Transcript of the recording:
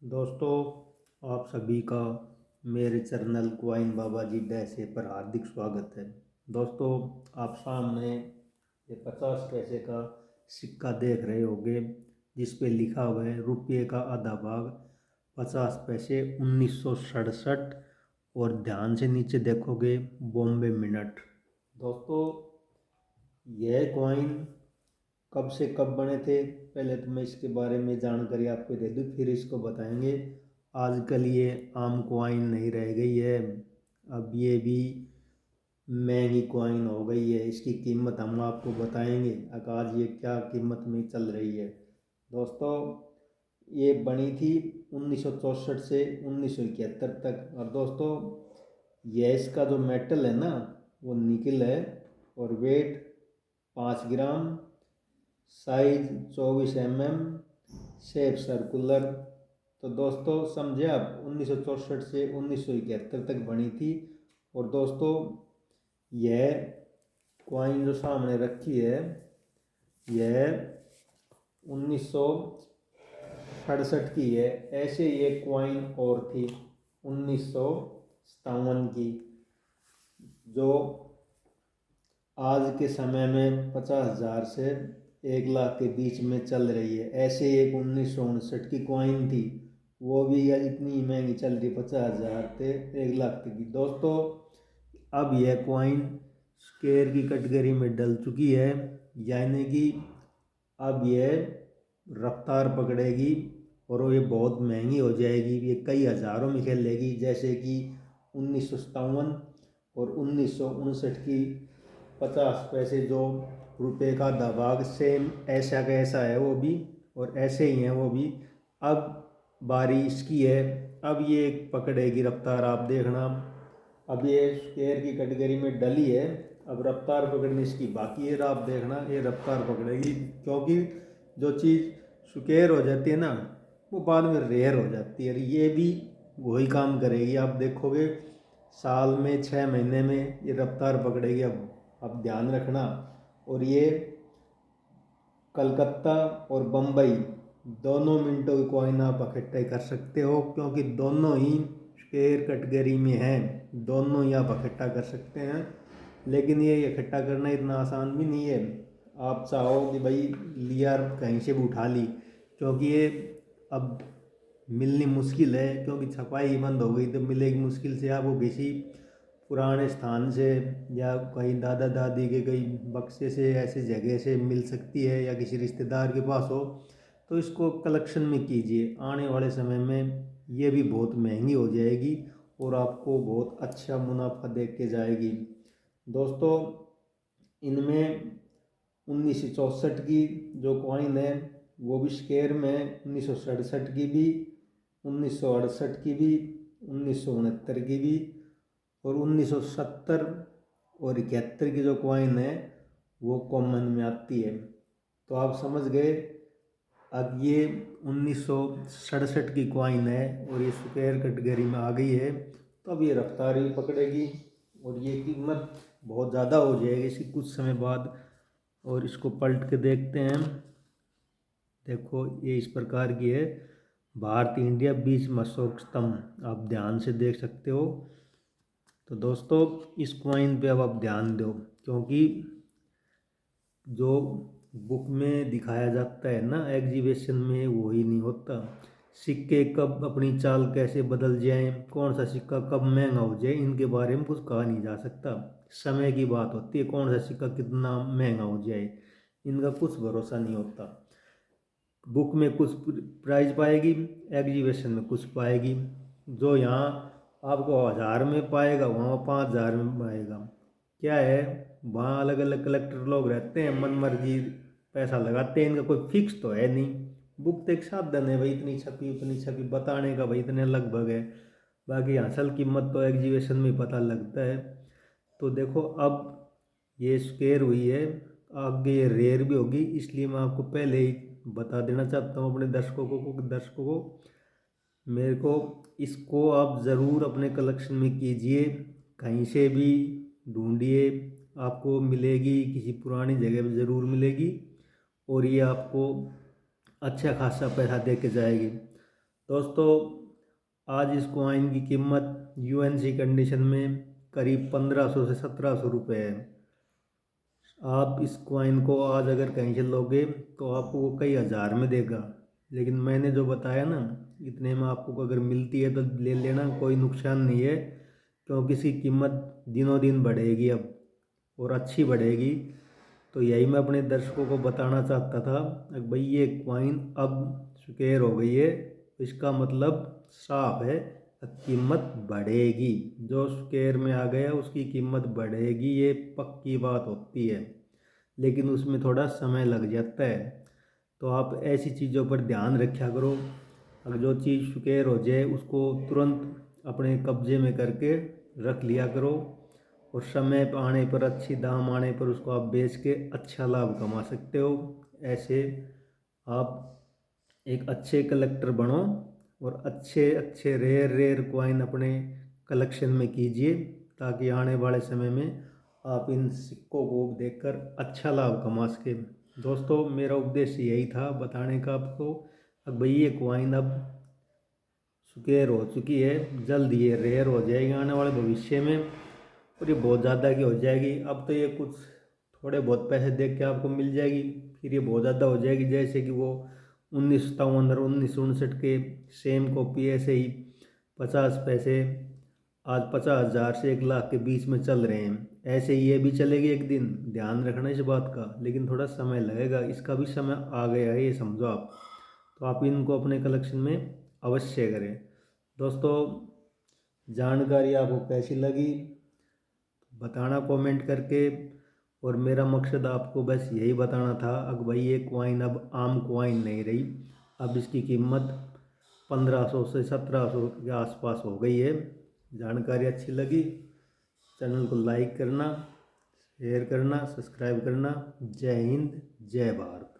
दोस्तों, आप सभी का मेरे चैनल क्वाइन बाबा जी डैशे पर हार्दिक स्वागत है। दोस्तों, आप सामने ये 50 पैसे का सिक्का देख रहे होंगे जिस पे लिखा हुआ है रुपये का आधा भाग 50 पैसे 1967। और ध्यान से नीचे देखोगे बॉम्बे मिनट। दोस्तों, यह कॉइन कब से कब बने थे, पहले तो मैं इसके बारे में जानकारी आपको दे दूँ, फिर इसको बताएंगे। आजकल ये आम कॉइन नहीं रह गई है, अब ये भी महंगी कॉइन हो गई है। इसकी कीमत हम आपको बताएंगे आज ये क्या कीमत में चल रही है। दोस्तों, ये बनी थी 1964 से 1971 तक। और दोस्तों, यह इसका जो मेटल है ना, वो निकल है। और वेट 5 ग्राम, साइज 24 mm, शेप सर्कुलर। तो दोस्तों समझे आप, 1964 से 1971 तक बनी थी। और दोस्तों, यह कॉइन जो सामने रखी है, यह 1967 की है। ऐसे ये कॉइन और थी 1957 की, जो आज के समय में 50,000 से 1 लाख के बीच में चल रही है। ऐसे एक 1959 की कॉइन थी, वो भी इतनी महंगी चल रही, 50,000 से 1 लाख तक की। दोस्तों, अब यह कॉइन स्क्वायर की कैटेगरी में डल चुकी है, यानी कि अब यह रफ्तार पकड़ेगी और ये बहुत महंगी हो जाएगी। ये कई हज़ारों में खेलेगी, जैसे कि 1957 और 1959 की 50 पैसे जो रुपए का आधा भाग, सेम ऐसा का ऐसा है वो भी, और ऐसे ही हैं वो भी। अब बारी इसकी है, अब ये पकड़ेगी रफ्तार, आप देखना। अब ये स्क्वायर की कैटेगरी में डली है, अब रफ्तार पकड़ने इसकी बाकी है। आप देखना ये रफ्तार पकड़ेगी, क्योंकि जो चीज़ स्क्वायर हो जाती है ना, वो बाद में रेयर हो जाती है। ये भी वही काम करेगी, आप देखोगे साल में 6 महीने में ये रफ्तार पकड़ेगी। अब ध्यान रखना। और ये कलकत्ता और बम्बई दोनों मिनटों की कॉइन आप इकट्ठे कर सकते हो, क्योंकि दोनों ही स्क्वायर कैटेगरी में हैं। दोनों ही आप इकट्ठा कर सकते हैं, लेकिन ये इकट्ठा करना इतना आसान भी नहीं है। आप चाहो कि भाई लिया कहीं से भी उठा ली, क्योंकि ये अब मिलनी मुश्किल है, क्योंकि छपाई ही बंद हो गई, तो मिलेगी मुश्किल से। आपको किसी पुराने स्थान से या कहीं दादा दादी के कहीं बक्से से ऐसी जगह से मिल सकती है, या किसी रिश्तेदार के पास हो, तो इसको कलेक्शन में कीजिए। आने वाले समय में ये भी बहुत महंगी हो जाएगी और आपको बहुत अच्छा मुनाफा दे के जाएगी। दोस्तों, इनमें 1964 की जो कॉइन है वो भी स्क्वायर में, 1967 की भी, 1968 की भी, 1969 की भी, और 1970 और 71 की जो कॉइन है वो कॉमन में आती है। तो आप समझ गए। अब ये 1967 की कॉइन है और ये स्क्वायर कैटेगरी में आ गई है, तो अब ये रफ्तार भी पकड़ेगी और ये कीमत बहुत ज़्यादा हो जाएगी इसकी कुछ समय बाद। और इसको पलट के देखते हैं। देखो ये इस प्रकार की है, भारत इंडिया बीच में अशोक स्तंभ, आप ध्यान से देख सकते हो। तो दोस्तों, इस कॉइन पे अब आप ध्यान दो, क्योंकि जो बुक में दिखाया जाता है ना एग्जीबिशन में, वही नहीं होता। सिक्के कब अपनी चाल कैसे बदल जाएं, कौन सा सिक्का कब महंगा हो जाए, इनके बारे में कुछ कहा नहीं जा सकता। समय की बात होती है, कौन सा सिक्का कितना महंगा हो जाए, इनका कुछ भरोसा नहीं होता। बुक में कुछ प्राइज पाएगी, एग्जीबिशन में कुछ पाएगी। जो यहाँ आपको 1000 में पाएगा, वहाँ 5000 में पाएगा। क्या है, वहाँ अलग अलग कलेक्टर लोग रहते हैं, मन मर्जी पैसा लगाते हैं, इनका कोई फिक्स तो है नहीं। बुक तो एक साधन है भाई, इतनी छपी उतनी छपी बताने का, भाई इतने लगभग है। बाकी असल कीमत तो एग्जीबिशन में पता लगता है। तो देखो, अब ये स्क्वायर हुई है, आगे ये रेयर भी होगी, इसलिए मैं आपको पहले ही बता देना चाहता हूँ अपने दर्शकों को मेरे को इसको आप ज़रूर अपने कलेक्शन में कीजिए। कहीं से भी ढूंढिए, आपको मिलेगी, किसी पुरानी जगह पर ज़रूर मिलेगी, और ये आपको अच्छा खासा पैसा दे के जाएगी। दोस्तों आज इस कॉइन की कीमत यूएनसी कंडीशन में करीब 1500 से 1700 रुपये है। आप इस कॉइन को आज अगर कहीं से लोगे तो आपको वो कई हज़ार में देगा, लेकिन मैंने जो बताया ना इतने में आपको अगर मिलती है तो ले लेना, कोई नुकसान नहीं है, क्योंकि इसकी कीमत दिनों दिन बढ़ेगी अब और अच्छी बढ़ेगी। तो यही मैं अपने दर्शकों को बताना चाहता था कि भाई ये कॉइन अब स्क्वायर हो गई है, इसका मतलब साफ है कीमत बढ़ेगी। जो स्क्वायर में आ गया उसकी कीमत बढ़ेगी, ये पक्की बात होती है, लेकिन उसमें थोड़ा समय लग जाता है। तो आप ऐसी चीज़ों पर ध्यान रखा करो। अगर जो चीज़ स्क्वायर हो जाए उसको तुरंत अपने कब्जे में करके रख लिया करो, और समय पर आने पर, अच्छी दाम आने पर उसको आप बेच के अच्छा लाभ कमा सकते हो। ऐसे आप एक अच्छे कलेक्टर बनो और अच्छे अच्छे रेयर रेयर कॉइन अपने कलेक्शन में कीजिए, ताकि आने वाले समय में आप इन सिक्कों को देखकर अच्छा लाभ कमा सके। दोस्तों मेरा उद्देश्य यही था बताने का आपको, अब भाई ये कॉइन अब स्क्वायर हो चुकी है, जल्द ये रेयर हो जाएगी आने वाले भविष्य में, और ये बहुत ज़्यादा की हो जाएगी। अब तो ये कुछ थोड़े बहुत पैसे देख के आपको मिल जाएगी, फिर ये बहुत ज़्यादा हो जाएगी। जैसे कि वो 1957 और 1959 के सेम कॉपी ऐसे ही 50 पैसे आज 50,000 से 1 लाख के बीच में चल रहे हैं। ऐसे ही ये भी चलेगी एक दिन, ध्यान रखना इस बात का, लेकिन थोड़ा समय लगेगा, इसका भी समय आ गया है ये समझो आप। तो आप इनको अपने कलेक्शन में अवश्य करें। दोस्तों जानकारी आपको कैसी लगी बताना कमेंट करके, और मेरा मकसद आपको बस यही बताना था कि भाई ये कॉइन अब आम कॉइन नहीं रही, अब इसकी कीमत 1500 से 1700 के आसपास हो गई है। जानकारी अच्छी लगी चैनल को लाइक करना, शेयर करना, सब्सक्राइब करना। जय हिंद, जय भारत।